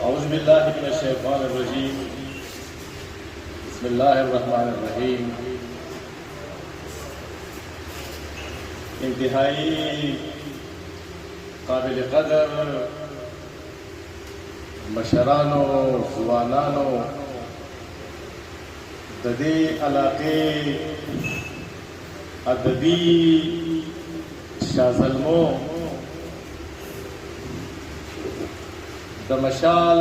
أعوذ بالله من الشيطان الرجيم بسم الله الرحمن الرحیم. انتہائی قابل قدر مشرانو ځوانانو د دې علاقې ادبي شازلمو د مشال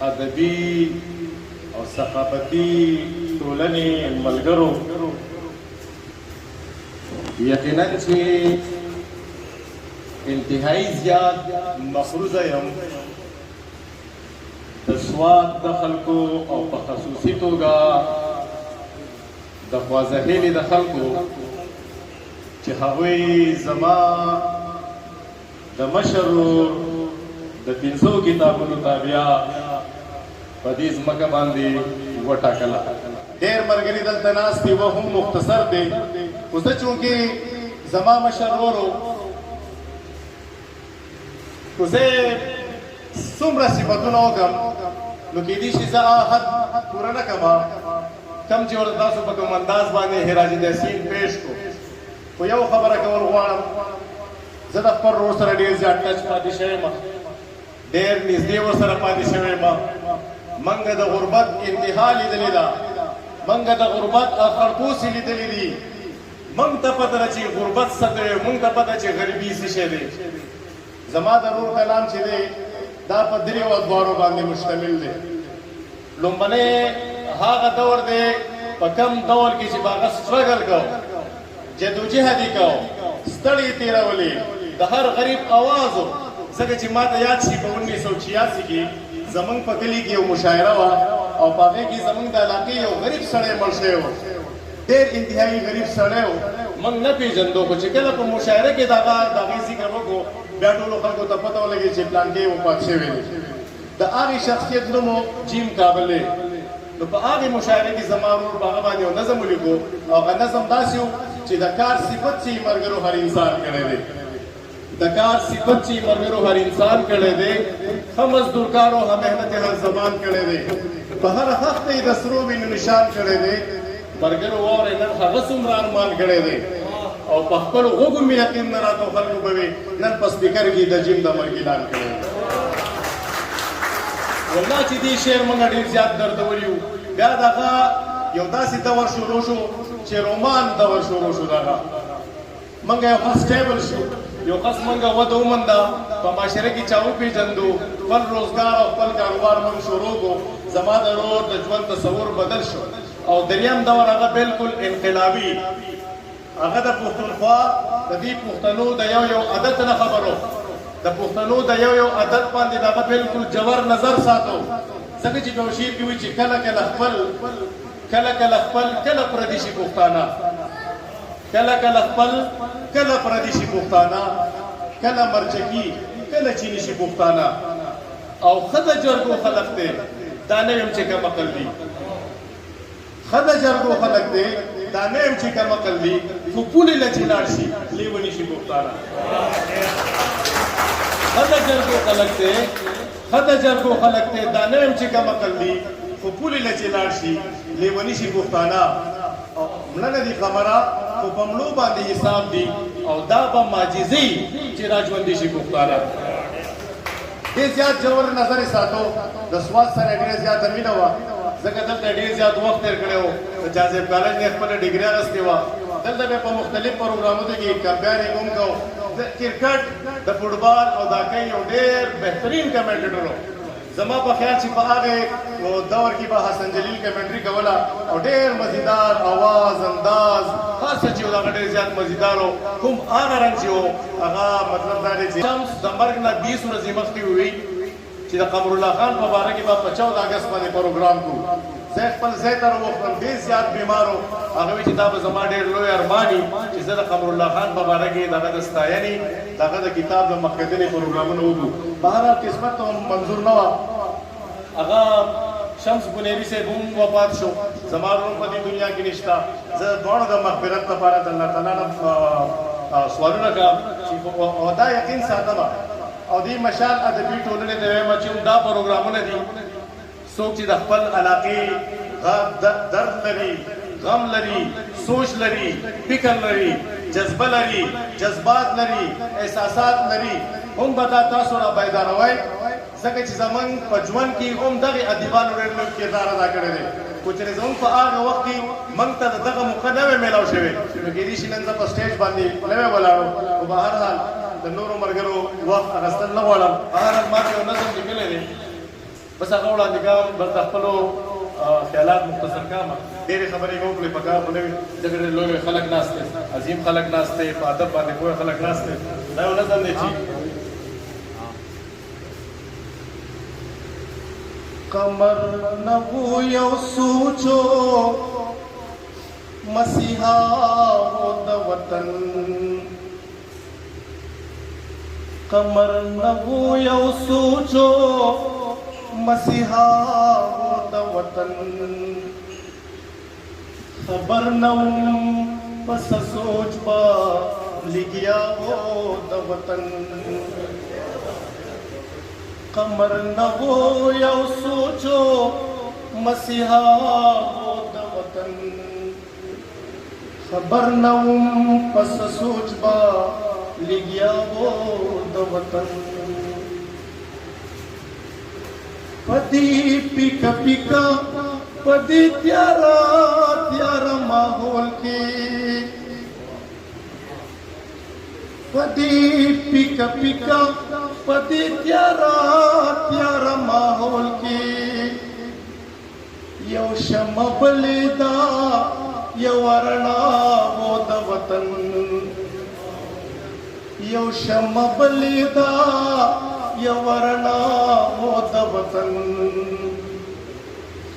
ادبي او ثقافتي ټولنې ملګرو، یقینا چې انتهایی زیات مفروضه یم د سواد د خلکو او په خصوصي توګه د خوازهیلې د خلکو چې هغوی زما د مشر د 500 کتابونو تابع په دې ځمکه باندې وټاکله. ډېر ملګري دلته ناست دي، و هم مختصر دی، خو زه چونکې زما مشر ورو خو زه څومره صفتونه وکړم نو کېدای شي زه حد پوره نه کړم کم چې ورته تاسو په کوم انداز باندې هراج یاسین پیش کړو. خو یو خبره کول غواړم، زه د خپل ورور سره ډېر زیات ټچ پاتې شوی یم، ډېر نږدې ورسره پاتې شوی یم. موږ د غربت انتها لیدلې ده، موږ د غربت خړپوسې لیدلې دي. موږ ته پته ده چې غربت څه دی، موږ ته پته چې غریبي څه شی دی. زما د ورور کلام چې دی دا په دریو ادوارو باندې مشتمل دی. لومبنی هغه دور دی په کم دور کې چې هغه سټرګل کو، جدوجهد یې کو، ستړي تېرولې، د هر غریب آواز و. ځکه چې ما ته یاد شي په 1986 کې زمونږ په کلي کې یو مشاعره وه او په هغې کې زمونږ د علاقې یو غریب سړی مړ شوی و، ډېر انتهایي غریب سړی و. موږ نه پېژندو، خو چې کله په مشاعره کې د هغې ذکر وکړو بیا ټولو خلکو ته پته ولګېد چې پلانکې وفات شوی دی. د هغې شخصیت نوم و جیم کابلې. نو په هغې مشاعره کې زما ورور په هغه باندې یو نظم ولیکو او هغه نظم داسې و چې د کار صفت چې ملګرو هر انسان کړی دی، د کار صفت چې ملګرو هر انسان کړی دی، ښه مزدورکار او ښه محنت هر زمان کړی دی، په هر خښت یې د سرو وینو نشان کړی دی. ملګرو واورئ نن هغه څومره ارمان کړی دی او په خپلو غوږو مې یقین نه راته خلکو به وي نن په سپیکر کې د جیم د مرګ اعلان کړی دی. والله چې دې شعر موږ ډېر زیات دردولي وو. بیا د هغه یو داسې دور شروع شو چې رومان دور شروع شو. د هغه موږ یو ښه سټیبل شو، یو کس موږ وده ومنده، په معاشره کې چا وپېژندو، خپل روزګار او خپل کاروبار موږ شروع کړو. زما د ورور د ژوند تصور بدل شو او دریم دور هغه بالکل انقلابي. هغه د پښتونخوا د دې پښتنو د یو عادت نه خبرو، د پښتنو د یو عادت باندې د هغه بالکل جوور نظر ساتو. ځکه چې په یو شعر کې وایي چې کله کله خپل کله پردي شي پښتانه، کله کله خپل کله پردي شي پښتانه، کله مرچکي کله چینی شي پښتانه. او ښه د جرګو خلک دی دا نه یم چې کم عقل دي، ښه د جرګو خلک دی دا نه یم چې کم عقل دي، خو پولې له چې لاړ شي لیوني شي پښتانه. ښه د جرګو خلک دی، ښه د جرګو خلک دی دا نه یم چې کم عقل دي، خو پولې له چې لاړ شي لیوني شي پښتانه. مړه نه دي خبره خو په مړو باندې حساب دي او دا به معجزې چې را ژوندي شي پښتانه. ډېر زیات ژور نظر یې ساتو، د سواد سره ډېره زیاته مینه وه، ځکه دلته ډېر زیات وخت تېر کړی و. د جاذب کالج نه یې خپله ډګري اخیستې وه. دلته بیا په مختلف پروګرامونو کې کمپیان یې هم کو. د کرکټ، د فوټبال او د هاکۍ یو ډېر بهترین کمنټیټر و. زما په خیال چې په هغې دور کې به حسن جلیل کمنټري کوله او ډېر مزیدار اواز انداز خاصه چې و هغه ډېر زیات مزیدار و. کوم هغه رنګ چې و هغه مطلب دا دی چې شمس د مرګ نه 20 ورځې مخکې ووي چې د قمرالله خان په باره کې به په 14 اګست باندې پروګرام کوو. زه خپل ځای ته راوختلم، ډېر زیات بیمار و. هغه وایي چې دا به زما ډېر لوی ارمان وي چې زه د قمرالله خان په باره کې د هغه د ستاینې د هغه د کتاب د مخکېدنې پروګرامونه وکړو. بهرحال قسمت ته منظور نه وه. هغه شمس بنیری صاحب هم وفات شو، زما ورور په دې دنیا کې نشته. زه دواړو د مغفرت لپاره د الله تعالی نه سوالونه کوم چې دا یقین ساتم او دې مشال ادبي ټولنې د وایم چې دا پروګرامونه دي څوک چې د خپل علاقې درد لري غم لري سوچ لري فکر لري جذبه لري جذبات لري احساسات لري هم به دا تاسو را بیداروئ ځکه چې زمونږ په ژوند کې هم دغې ادیبانو ډېر لوی کردار ادا کړی دی خو چې زمونږ په هغه وخت کې موږ ته دغه موقع نه وی میلاو شوې نو کېدای شي نن زه په سټیج باندې نه وی ولاړو خو په هر حال د نورو ملګرو وخت اخیستل نه غواړم په هر حال ما ته یو نظم لیکلی دی بس هغه وړاندې کوم بس د خپلو خیالات مختصر کړم ډېرې خبرې مو وکړې په کار خو نه وي ځکه ډېر لوی خلک ناست دی عظیم خلک ناست دی په ادب باندې پوه خلک ناست دی دا یو نظم دی چې قمر نبو یو سوچو مسیحا ہو دا وطن قمر نبو یو سوچو مسیحا ہو دا وطن خبر نوم پس سوچ پا لگیا ہو دا وطن قمر نبو یو سوچو مسیحا ہو دا وطن خبر نوم پس سوچ با لگیا ہو دا وطن پدی پیکا پیکا پدی تیارا تیارا ماحول کی پدی پیکا پیکا پدی تیارا تیارا ماحول کی یو شمع بلیدا یو ارنا ہو دا وطن یو شمع بلیدا یو ارنا ہو دا وطن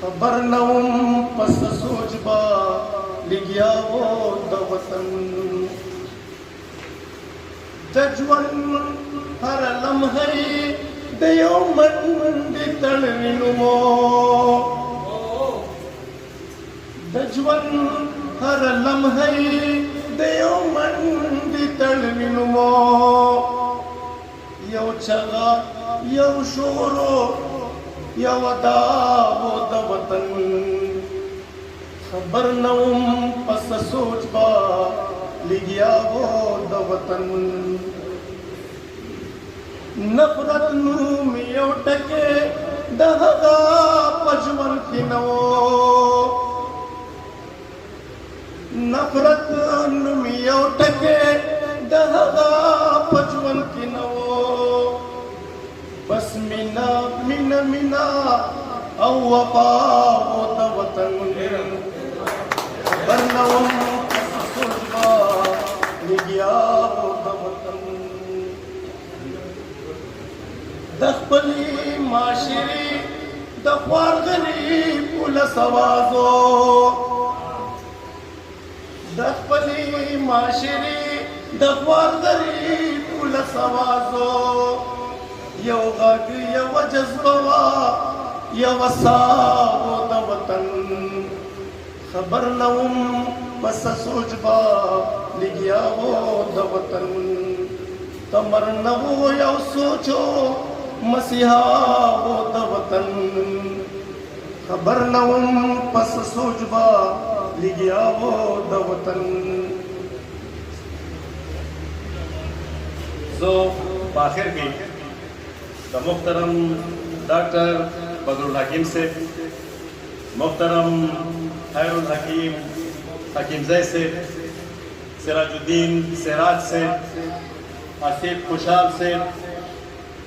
خبر نوم پس سوچ با لگیا ہو دا وطن دجون ہر لمحے دیو من دی تڑنمو دجون ہر لمحے دیو من دی تڑنمو یو چغا یو شورو یو ادا ہو دا وطن خبر نوم پس سوچ با لگیا ہو دا وطن نفرت نوم یو ٹکے دہگا پجون کی نو نفرت نوم یو ٹکے دہگا پجون کی نو بس مینا مینا مینا او وفا ہو دا وطن برنوم لگیا ہو دا وطن دخپلی معاشری دخوار غریب پولس آوازو دخپلی معاشری دخوار غریب پولس آوازو یو غاگ یو جذبوا یو سا ہو دا وطن خبر نوم بس سوچ با لگیا ہو دا وطن تمر نبو یو سوچو مسیحا ہو دا وطن خبر نوم بس سوچ با لگیا ہو دا وطن زو باخر کی دا محترم ڈاکٹر بدر الحکیم سے محترم خیر الحکیم حکیم زئی سے سراج الدین سراج سے آصف خوشحال سے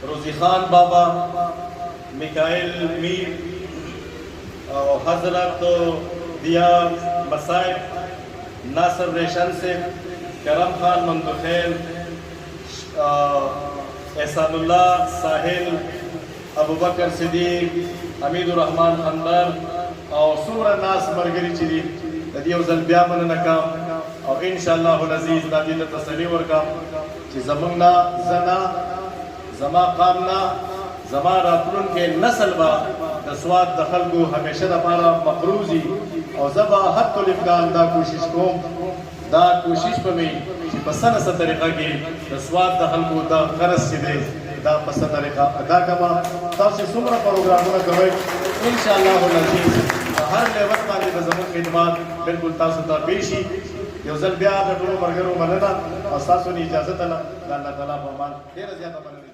روزی خان بابا میکائل میر اور حضرت دیا مسائب ناصر ریشن سے کرم خان مندخیل احسان اللہ ساحل ابوبکر صدیق حمید الرحمن خندر اور سمر ناس مرگری چری دیو ځل بیا مننه کوم او ان شاء الله العزیز د دې تسلی ورکوم چې زمونږ نه زنا زما قام نه زما راتلونکي نسل به د سواد د خلکو همیشه دپاره مقروضي او زه به حتی الامکان دا کوشش کوم چې په سنه طریقه کې د سواد د خلکو د قرض چې دی دا په څه طریقه ادا کما تاسو څومره پروګرامونه کوئ ان شاء الله العزیز هر لیول باندې به زموږ خدمات بالکل تاسو ته پیش شي یو ځل بیا د ټولو ملګرو مننه او ستاسو نه اجازه ته د الله تعالی په امان ډېره زیاته مننه